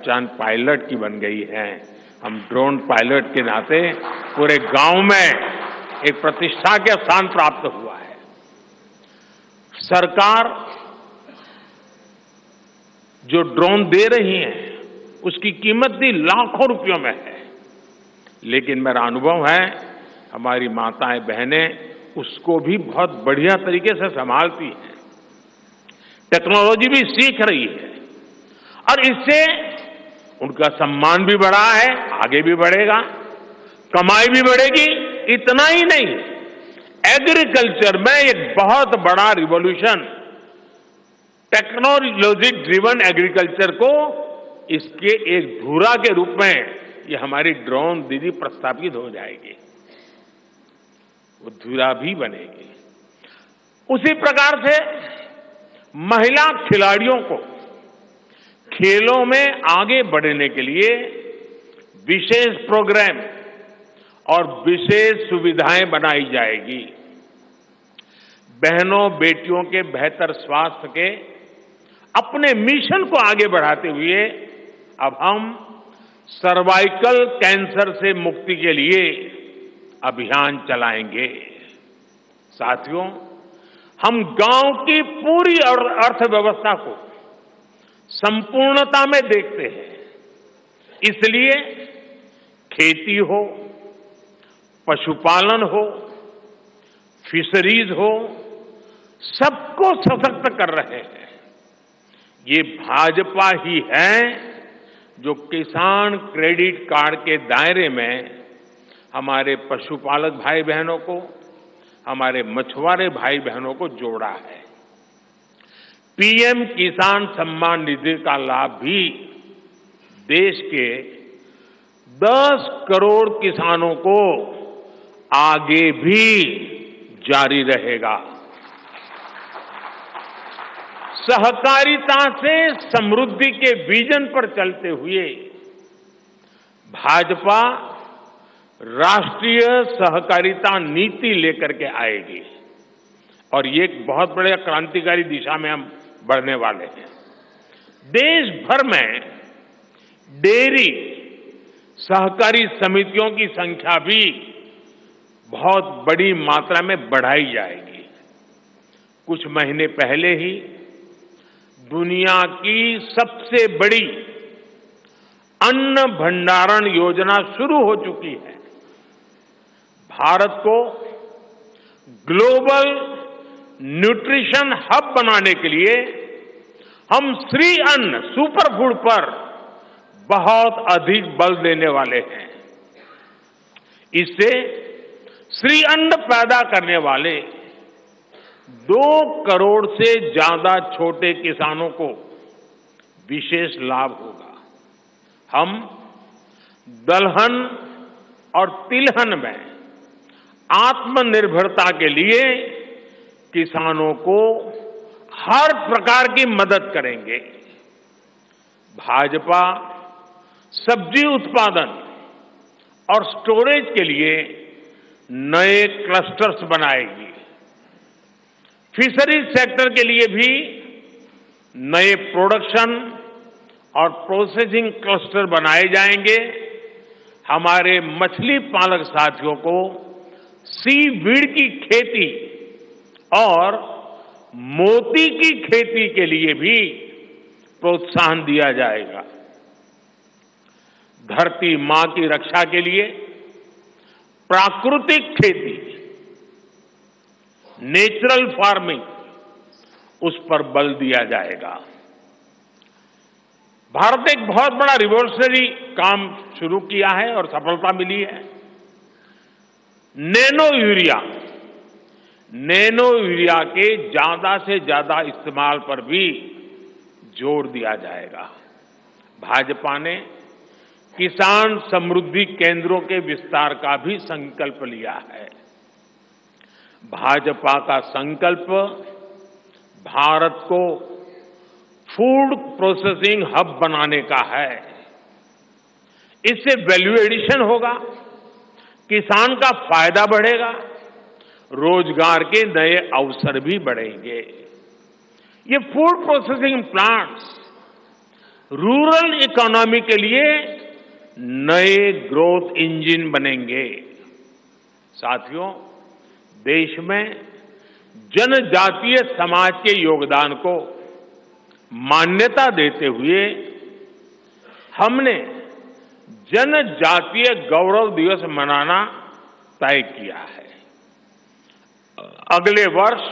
पहचान पायलट की बन गई है। हम ड्रोन पायलट के नाते पूरे गांव में एक प्रतिष्ठा का स्थान प्राप्त हुआ है। सरकार जो ड्रोन दे रही है उसकी कीमत भी लाखों रुपयों में है, लेकिन मेरा अनुभव है हमारी माताएं बहनें उसको भी बहुत बढ़िया तरीके से संभालती हैं, टेक्नोलॉजी भी सीख रही है और इससे उनका सम्मान भी बढ़ा है, आगे भी बढ़ेगा, कमाई भी बढ़ेगी। इतना ही नहीं, एग्रीकल्चर में एक बहुत बड़ा रिवॉल्यूशन, टेक्नोलॉजी ड्रिवन एग्रीकल्चर को इसके एक धुरा के रूप में ये हमारी ड्रोन दीदी प्रस्थापित हो जाएगी, वो धुरा भी बनेगी। उसी प्रकार से महिला खिलाड़ियों को खेलों में आगे बढ़ने के लिए विशेष प्रोग्राम और विशेष सुविधाएं बनाई जाएगी। बहनों बेटियों के बेहतर स्वास्थ्य के अपने मिशन को आगे बढ़ाते हुए अब हम सर्वाइकल कैंसर से मुक्ति के लिए अभियान चलाएंगे। साथियों, हम गांव की पूरी अर्थव्यवस्था को संपूर्णता में देखते हैं, इसलिए खेती हो, पशुपालन हो, फिशरीज हो, सबको सशक्त कर रहे हैं। ये भाजपा ही है जो किसान क्रेडिट कार्ड के दायरे में हमारे पशुपालक भाई बहनों को, हमारे मछुआरे भाई बहनों को जोड़ा है। पीएम किसान सम्मान निधि का लाभ भी देश के 10 करोड़ किसानों को आगे भी जारी रहेगा। सहकारिता से समृद्धि के विजन पर चलते हुए भाजपा राष्ट्रीय सहकारिता नीति लेकर के आएगी और ये एक बहुत बड़े क्रांतिकारी दिशा में हम बढ़ने वाले हैं। देश भर में डेयरी सहकारी समितियों की संख्या भी बहुत बड़ी मात्रा में बढ़ाई जाएगी। कुछ महीने पहले ही दुनिया की सबसे बड़ी अन्न भंडारण योजना शुरू हो चुकी है। भारत को ग्लोबल न्यूट्रिशन हब बनाने के लिए हम श्री अन्न सुपर फूड पर बहुत अधिक बल देने वाले हैं। इससे श्री अन्न पैदा करने वाले 2 करोड़ से ज्यादा छोटे किसानों को विशेष लाभ होगा। हम दलहन और तिलहन में आत्मनिर्भरता के लिए किसानों को हर प्रकार की मदद करेंगे। भाजपा सब्जी उत्पादन और स्टोरेज के लिए नए क्लस्टर्स बनाएगी। फिशरीज सेक्टर के लिए भी नए प्रोडक्शन और प्रोसेसिंग क्लस्टर बनाए जाएंगे। हमारे मछली पालक साथियों को सीवीड की खेती और मोती की खेती के लिए भी प्रोत्साहन दिया जाएगा। धरती मां की रक्षा के लिए प्राकृतिक खेती, नेचुरल फार्मिंग, उस पर बल दिया जाएगा। भारत ने एक बहुत बड़ा रिवॉल्यूशनरी काम शुरू किया है और सफलता मिली है। नैनो यूरिया के ज्यादा से ज्यादा इस्तेमाल पर भी जोर दिया जाएगा। भाजपा ने किसान समृद्धि केंद्रों के विस्तार का भी संकल्प लिया है। भाजपा का संकल्प भारत को फूड प्रोसेसिंग हब बनाने का है। इससे वैल्यू एडिशन होगा, किसान का फायदा बढ़ेगा, रोजगार के नए अवसर भी बढ़ेंगे। ये food processing plants rural economy के लिए नए ग्रोथ इंजन बनेंगे। साथियों, देश में जनजातीय समाज के योगदान को मान्यता देते हुए हमने जनजातीय गौरव दिवस मनाना तय किया है। अगले वर्ष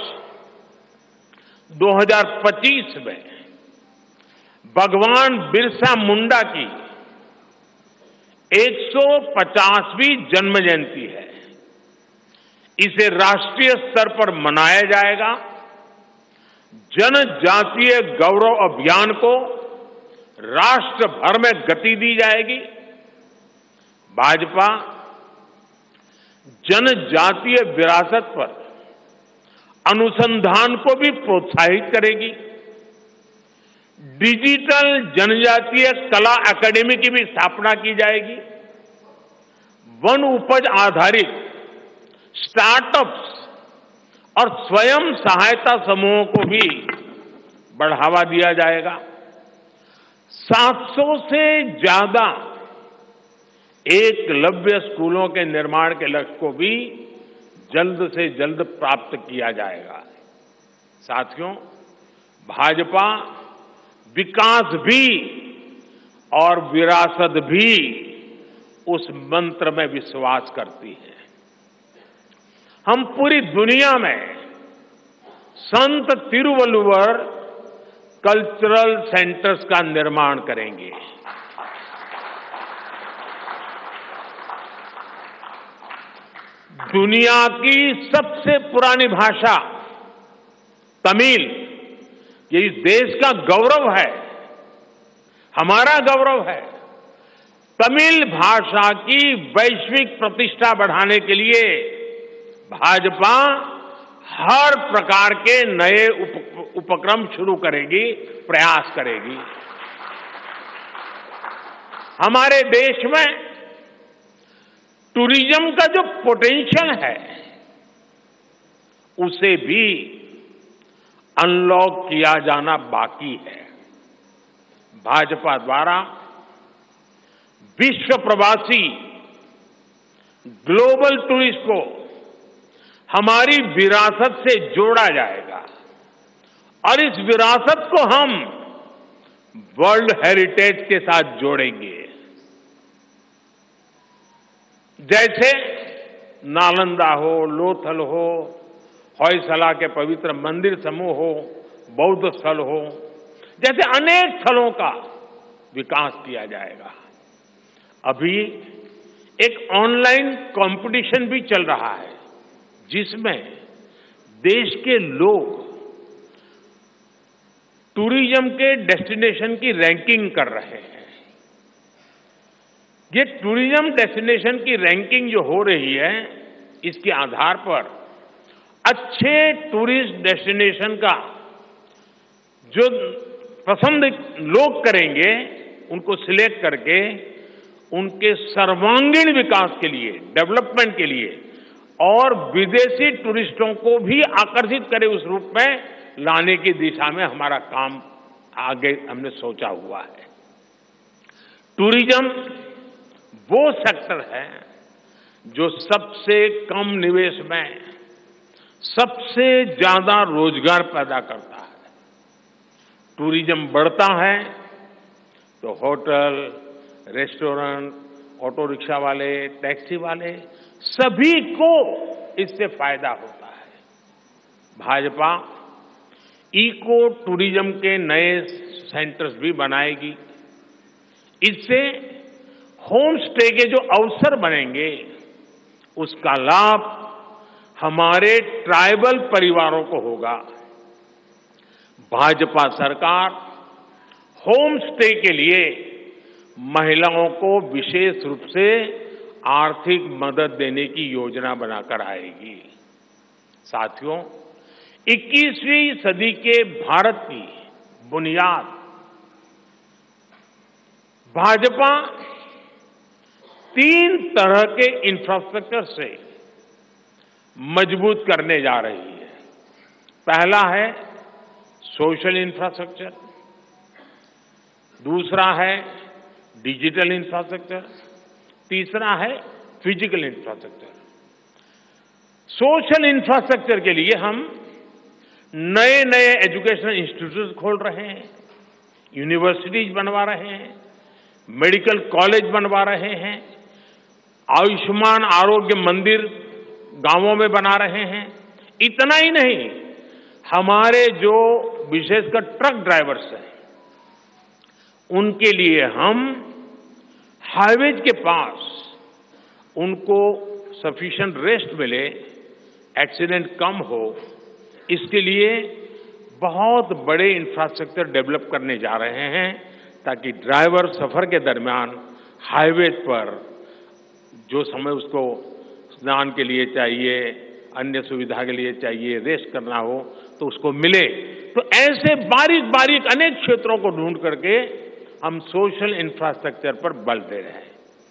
2025 में भगवान बिरसा मुंडा की 150वीं जन्म जयंती है। इसे राष्ट्रीय स्तर पर मनाया जाएगा। जनजातीय गौरव अभियान को राष्ट्र भर में गति दी जाएगी। भाजपा जनजातीय विरासत पर अनुसंधान को भी प्रोत्साहित करेगी। डिजिटल जनजातीय कला अकादमी की भी स्थापना की जाएगी। वन उपज आधारित स्टार्टअप्स और स्वयं सहायता समूहों को भी बढ़ावा दिया जाएगा। 700 से ज्यादा एकलव्य स्कूलों के निर्माण के लक्ष्य को भी जल्द से जल्द प्राप्त किया जाएगा। साथियों, भाजपा विकास भी और विरासत भी उस मंत्र में विश्वास करती है। हम पूरी दुनिया में संत तिरुवल्लुवर कल्चरल सेंटर्स का निर्माण करेंगे। दुनिया की सबसे पुरानी भाषा तमिल, ये इस देश का गौरव है, हमारा गौरव है। तमिल भाषा की वैश्विक प्रतिष्ठा बढ़ाने के लिए भाजपा हर प्रकार के नए उपक्रम शुरू करेगी, प्रयास करेगी। हमारे देश में टूरिज्म का जो पोटेंशियल है उसे भी अनलॉक किया जाना बाकी है। भाजपा द्वारा विश्व प्रवासी ग्लोबल टूरिस्ट को हमारी विरासत से जोड़ा जाएगा और इस विरासत को हम वर्ल्ड हेरिटेज के साथ जोड़ेंगे। जैसे नालंदा हो, लोथल हो, होयसला के पवित्र मंदिर समूह हो, बौद्ध स्थल हो, जैसे अनेक स्थलों का विकास किया जाएगा। अभी एक ऑनलाइन कंपटीशन भी चल रहा है जिसमें देश के लोग टूरिज्म के डेस्टिनेशन की रैंकिंग कर रहे हैं। ये टूरिज्म डेस्टिनेशन की रैंकिंग जो हो रही है, इसके आधार पर अच्छे टूरिस्ट डेस्टिनेशन का जो पसंद लोग करेंगे उनको सिलेक्ट करके उनके सर्वांगीण विकास के लिए, डेवलपमेंट के लिए और विदेशी टूरिस्टों को भी आकर्षित करे उस रूप में लाने की दिशा में हमारा काम आगे हमने सोचा हुआ है। टूरिज्म वो सेक्टर है जो सबसे कम निवेश में सबसे ज्यादा रोजगार पैदा करता है। टूरिज्म बढ़ता है तो होटल, रेस्टोरेंट, ऑटो रिक्शा वाले, टैक्सी वाले सभी को इससे फायदा होता है। भाजपा इको टूरिज्म के नए सेंटर्स भी बनाएगी। इससे होम स्टे के जो अवसर बनेंगे उसका लाभ हमारे ट्राइबल परिवारों को होगा। भाजपा सरकार होम स्टे के लिए महिलाओं को विशेष रूप से आर्थिक मदद देने की योजना बनाकर आएगी। साथियों, 21वीं सदी के भारत की बुनियाद भाजपा 3 तरह के इंफ्रास्ट्रक्चर से मजबूत करने जा रही है। पहला है सोशल इंफ्रास्ट्रक्चर, दूसरा है डिजिटल इंफ्रास्ट्रक्चर, तीसरा है फिजिकल इंफ्रास्ट्रक्चर। सोशल इंफ्रास्ट्रक्चर के लिए हम नए नए एजुकेशनल इंस्टीट्यूट खोल रहे हैं, यूनिवर्सिटीज बनवा रहे हैं, मेडिकल कॉलेज बनवा रहे हैं, आयुष्मान आरोग्य मंदिर गांवों में बना रहे हैं। इतना ही नहीं, हमारे जो विशेषकर ट्रक ड्राइवर्स हैं, उनके लिए हम हाईवेज के पास उनको सफिशिएंट रेस्ट मिले, एक्सीडेंट कम हो, इसके लिए बहुत बड़े इंफ्रास्ट्रक्चर डेवलप करने जा रहे हैं, ताकि ड्राइवर सफर के दरमियान हाईवे पर जो समय उसको स्नान के लिए चाहिए, अन्य सुविधा के लिए चाहिए, रेस्ट करना हो, तो उसको मिले। तो ऐसे बारीक बारीक अनेक क्षेत्रों को ढूंढ करके हम सोशल इंफ्रास्ट्रक्चर पर बल दे रहे हैं।